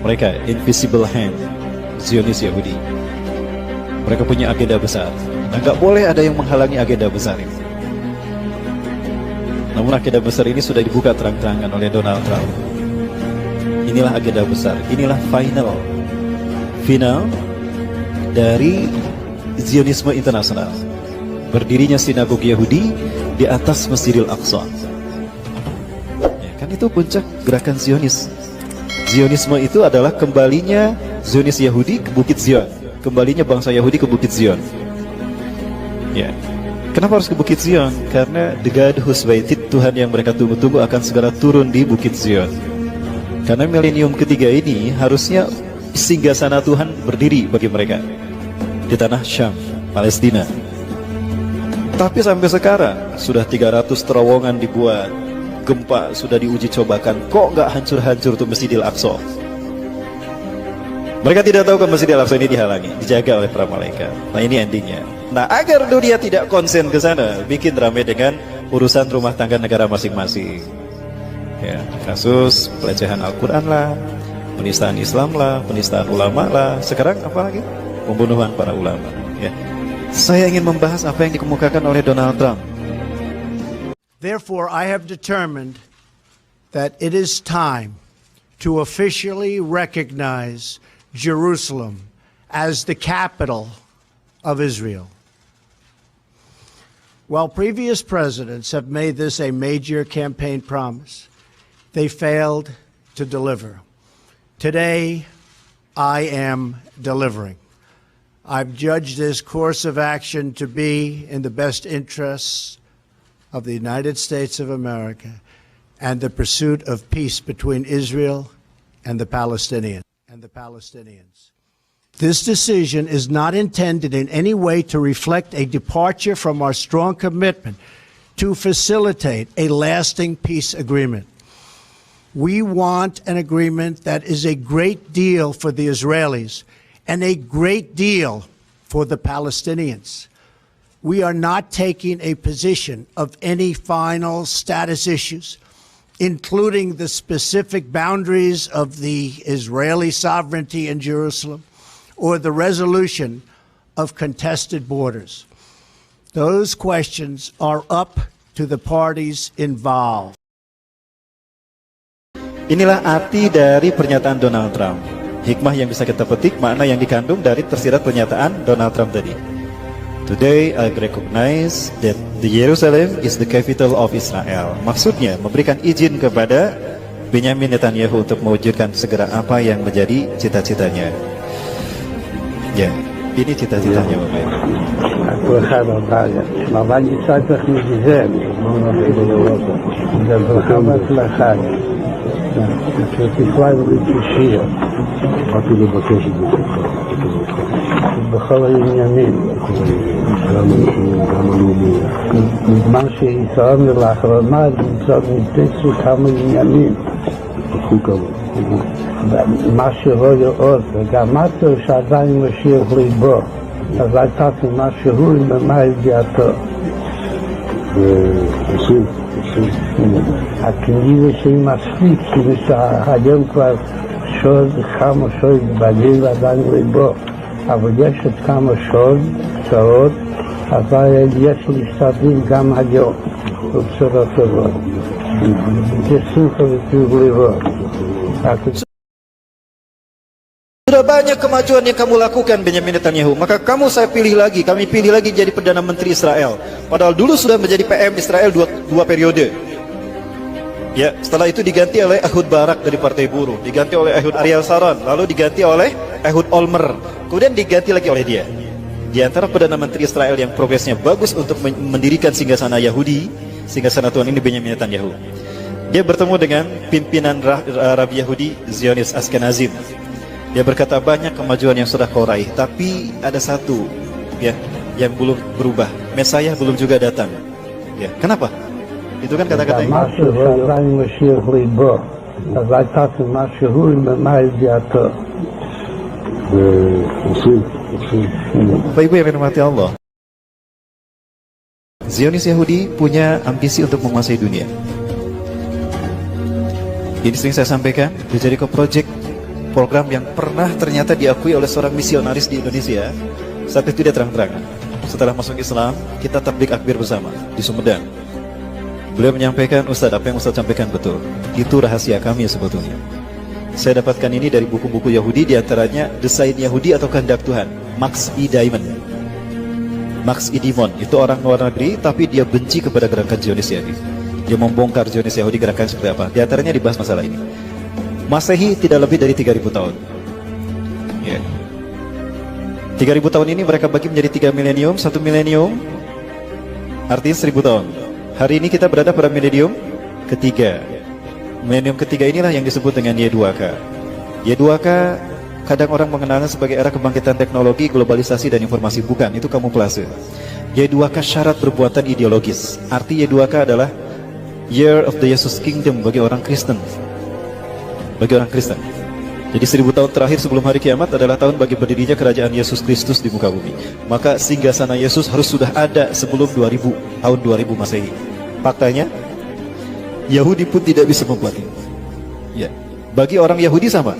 Mereka invisible hand, Zionis Yahudi. Mereka punya agenda besar. Nah, nggak boleh ada yang menghalangi agenda besar ini. Namun agenda besar ini sudah dibuka terang-terangan oleh Donald Trump. Inilah agenda besar, inilah final dari Zionisme internasional. Berdirinya sinagog Yahudi di atas Masjidil Aqsa. Ya, kan itu puncak gerakan Zionis. Zionisme itu adalah kembalinya Zionis Yahudi ke Bukit Zion, kembalinya bangsa Yahudi ke Bukit Zion. Ya, kenapa harus ke Bukit Zion? Karena the God who's waited, Tuhan yang mereka tunggu-tunggu akan segera turun di Bukit Zion. Karena milenium ketiga ini harusnya singgasana Tuhan berdiri bagi mereka di tanah Syam, Palestina. Tapi sampai sekarang sudah 300 terowongan dibuat, gempa sudah diuji cobakan, kok nggak hancur-hancur tuh Masjidil Aqsa? Mereka tidak tahu kan Masjidil Aqsa ini dihalangi, dijaga oleh para malaikat. Nah, ini endingnya. Nah, agar dunia tidak konsen ke sana, bikin ramai dengan urusan rumah tangga negara masing-masing. Ya, kasus pelecehan Al-Quran lah, penistaan Islam lah, penistaan ulama lah. Sekarang apa lagi? Pembunuhan para ulama. Ya. Saya ingin membahas apa yang dikemukakan oleh Donald Trump. Therefore, I have determined that it is time to officially recognize Jerusalem as the capital of Israel. While previous presidents have made this a major campaign promise, they failed to deliver. Today, I am delivering. I've judged this course of action to be in the best interests of the United States of America and the pursuit of peace between Israel and the Palestinians. This decision is not intended in any way to reflect a departure from our strong commitment to facilitate a lasting peace agreement. We want an agreement that is a great deal for the Israelis and a great deal for the Palestinians. We are not taking a position of any final status issues, including the specific boundaries of the Israeli sovereignty in Jerusalem or the resolution of contested borders. Those questions are up to the parties involved. Inilah arti dari pernyataan Donald Trump. Hikmah yang bisa kita petik, makna yang dikandung dari tersirat pernyataan Donald Trump tadi. Today I recognize that the Jerusalem is the capital of Israel. Maksudnya memberikan izin kepada Benyamin Netanyahu untuk mewujudkan segera apa yang menjadi cita-citanya. Ya, ini cita-citanya Bapak Ibu. כל אחד אבל ישראל צריך להיזהר, זה ברכה והצלחה. שתקווה ולתשיר, באתי לבקש את זה בכל העניינים, בזמן שישראל לאחרונה נמצאו כמה עניינים, מה שרואה עוד, וגם אמרתי שעדיין משיח ליבו, אז הייתה מה שהוא ומה הגיעתו. הכנראה שהיא מספיק, שהיום כבר כמה שעות בגיל עדיין ליבו, אבל יש עוד כמה שעות, אבל יש להשתדל גם היום, ובשורות טובות. שמחה וטוב לראות. Sudah banyak kemajuan yang kamu lakukan Benyamin Netanyahu, maka kami pilih lagi jadi Perdana Menteri Israel. Padahal dulu sudah menjadi PM Israel dua periode. Ya, setelah itu diganti oleh Ehud Barak dari Partai Buruh, diganti oleh Ehud Ariel Sharon, lalu diganti oleh Ehud Olmer, kemudian diganti lagi oleh dia. Di antara Perdana Menteri Israel yang progresnya bagus untuk mendirikan singgasana Yahudi, singgasana Tuhan ini Benyamin Netanyahu. Dia bertemu dengan pimpinan Rabi Yahudi Zionis Ashkenazim. Dia berkata banyak kemajuan yang sudah kau raih, tapi ada satu ya yang belum berubah. Mesias belum juga datang. Ya, kenapa? Itu kan kata-kata yang Bapak Ibu yang dirahmati Allah, Zionis Yahudi punya ambisi untuk menguasai dunia. Ini sering saya sampaikan di Jericho Project. program yang pernah ternyata diakui oleh seorang misionaris di Indonesia. Saat itu dia terang-terangan, setelah masuk Islam, kita tablik akbir bersama di Sumedang. Beliau menyampaikan, Ustadz, apa yang Ustadz sampaikan betul. Itu rahasia kami sebetulnya. Saya dapatkan ini dari buku-buku Yahudi, diantaranya Desain Yahudi atau Kehendak Tuhan, Max E. Diamond. Max E. Diamond, itu orang luar negeri, tapi dia benci kepada gerakan Zionis Yahudi. Dia membongkar Zionis Yahudi gerakan seperti apa. Di antaranya dibahas masalah ini. Masehi tidak lebih dari 3.000 tahun. Ya. 3.000 tahun ini mereka bagi menjadi 3 milenium. 1 milenium artinya 1.000 tahun. Hari ini kita berada pada milenium ketiga. Milenium ketiga inilah yang disebut dengan Y2K. Y2K kadang orang mengenalnya sebagai era kebangkitan teknologi, globalisasi, dan informasi. Bukan, itu kamuflase. Y2K syarat perbuatan ideologis. Arti Y2K adalah Year of the Jesus Kingdom bagi orang Kristen. Bagi orang Kristen. Jadi 1000 tahun terakhir sebelum hari kiamat adalah tahun bagi berdirinya kerajaan Yesus Kristus di muka bumi. Maka singgasana Yesus harus sudah ada sebelum 2000, tahun 2000 Masehi. Faktanya, Yahudi pun tidak bisa membuat ini. Ya. Bagi orang Yahudi sama.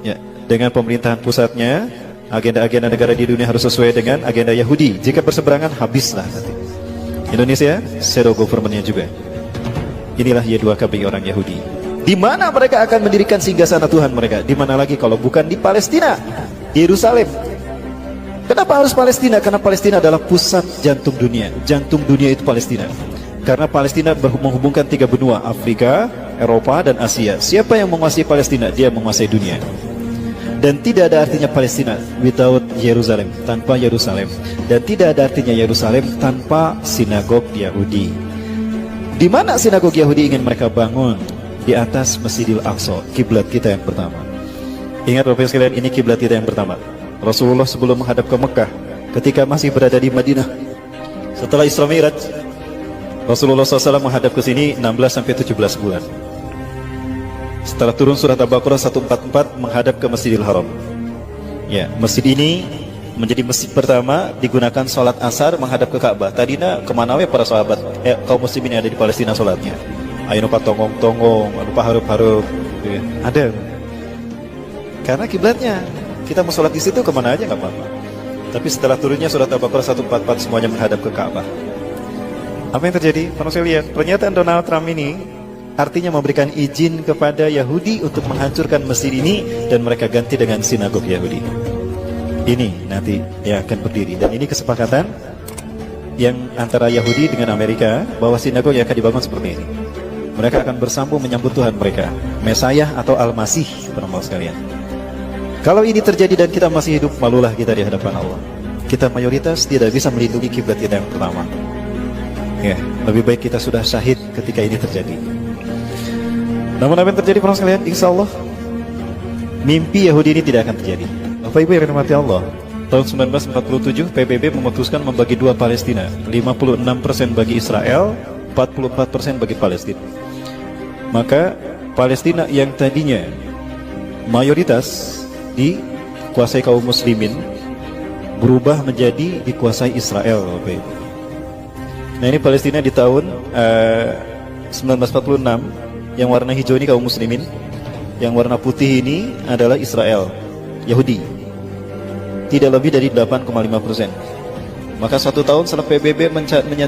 Ya. Dengan pemerintahan pusatnya, agenda-agenda negara di dunia harus sesuai dengan agenda Yahudi. Jika berseberangan, habislah nanti. Indonesia, shadow government-nya juga. Inilah Y2K bagi orang Yahudi. Di mana mereka akan mendirikan singgasana Tuhan mereka? Di mana lagi kalau bukan di Palestina, di Yerusalem? Kenapa harus Palestina? Karena Palestina adalah pusat jantung dunia. Jantung dunia itu Palestina. Karena Palestina menghubungkan 3 benua, Afrika, Eropa, dan Asia. Siapa yang menguasai Palestina? Dia menguasai dunia. Dan tidak ada artinya Palestina without Yerusalem, tanpa Yerusalem. Dan tidak ada artinya Yerusalem tanpa sinagog Yahudi. Di mana sinagog Yahudi ingin mereka bangun? Di atas Masjidil Aqsa, kiblat kita yang pertama. Ingat Bapak sekalian, ini kiblat kita yang pertama. Rasulullah sebelum menghadap ke Mekah, ketika masih berada di Madinah, setelah Isra Mi'raj, Rasulullah SAW menghadap ke sini 16-17 bulan. Setelah turun surat Al-Baqarah 144 menghadap ke Masjidil Haram. Ya, masjid ini menjadi masjid pertama digunakan sholat asar menghadap ke Ka'bah. Tadinya kemana we para sahabat kaum muslimin yang ada di Palestina sholatnya? Ayo lupa tonggong-tonggong, lupa harup-harup, ya. Ada. Karena kiblatnya, kita mau sholat di situ kemana aja nggak apa-apa. Tapi setelah turunnya surat Al-Baqarah 144 semuanya menghadap ke Ka'bah. Apa yang terjadi? Kalau saya lihat pernyataan Donald Trump ini artinya memberikan izin kepada Yahudi untuk menghancurkan masjid ini dan mereka ganti dengan sinagog Yahudi. Ini nanti yang akan berdiri, dan ini kesepakatan yang antara Yahudi dengan Amerika bahwa sinagog yang akan dibangun seperti ini. Mereka akan bersambung menyambut Tuhan mereka, Mesayah atau Al-Masih, teman-teman sekalian. Kalau ini terjadi dan kita masih hidup, malulah kita di hadapan Allah. Kita mayoritas tidak bisa melindungi kiblat kita yang pertama. Ya, lebih baik kita sudah syahid ketika ini terjadi. Namun apa yang terjadi, teman-teman sekalian? Insya Allah mimpi Yahudi ini tidak akan terjadi. Bapak Ibu yang dirahmati Allah, tahun 1947 PBB memutuskan membagi dua Palestina, 56% bagi Israel, 44% bagi Palestina. Maka Palestina yang tadinya mayoritas dikuasai kaum muslimin berubah menjadi dikuasai Israel. Nah, ini Palestina di tahun 1946. Yang warna hijau ini kaum muslimin, yang warna putih ini adalah Israel, Yahudi. Tidak lebih dari 8,5%. Maka 1 tahun setelah PBB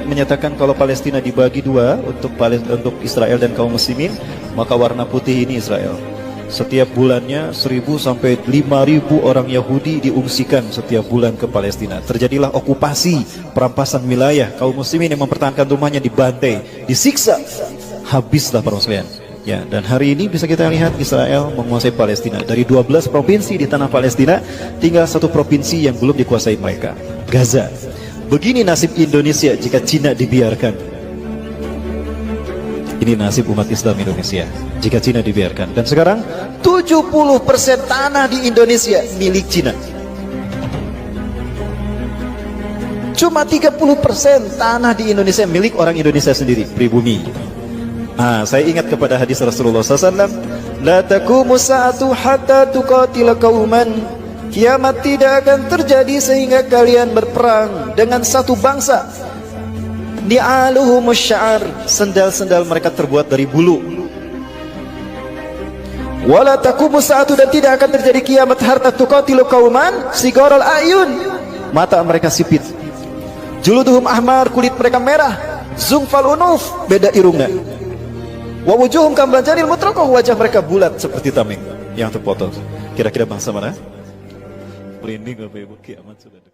menyatakan kalau Palestina dibagi dua untuk Israel dan kaum muslimin, maka warna putih ini Israel. Setiap bulannya 1.000 sampai 5.000 orang Yahudi diungsikan setiap bulan ke Palestina. Terjadilah okupasi, perampasan wilayah. Kaum muslimin yang mempertahankan rumahnya dibantai, disiksa. Habislah para muslimin. Ya, dan hari ini bisa kita lihat Israel menguasai Palestina. Dari 12 provinsi di tanah Palestina, tinggal 1 provinsi yang belum dikuasai mereka, Gaza. Begini nasib Indonesia jika Cina dibiarkan. Ini nasib umat Islam Indonesia jika Cina dibiarkan. Dan sekarang 70% tanah di Indonesia milik Cina. Cuma 30% tanah di Indonesia milik orang Indonesia sendiri, pribumi. Saya ingat kepada hadis Rasulullah SAW, la taqumu sa'atu hatta tuqatila qauman. Kiamat tidak akan terjadi sehingga kalian berperang dengan satu bangsa. Ni'aluhumus sya'ar, sendal-sendal mereka terbuat dari bulu. Wala taqumu sa'atu, dan tidak akan terjadi kiamat hatta tuqatilu qauman sigaral ayun. Mata mereka sipit. Juluduhum ahmar, kulit mereka merah. Zungfal unuf, beda irungna. Wa wujuhum kambanjanil mutraqah, wajah mereka bulat seperti tameng yang terpotong. Kira-kira bangsa mana? Merinding Bapak Ibu, kiamat sudah dekat.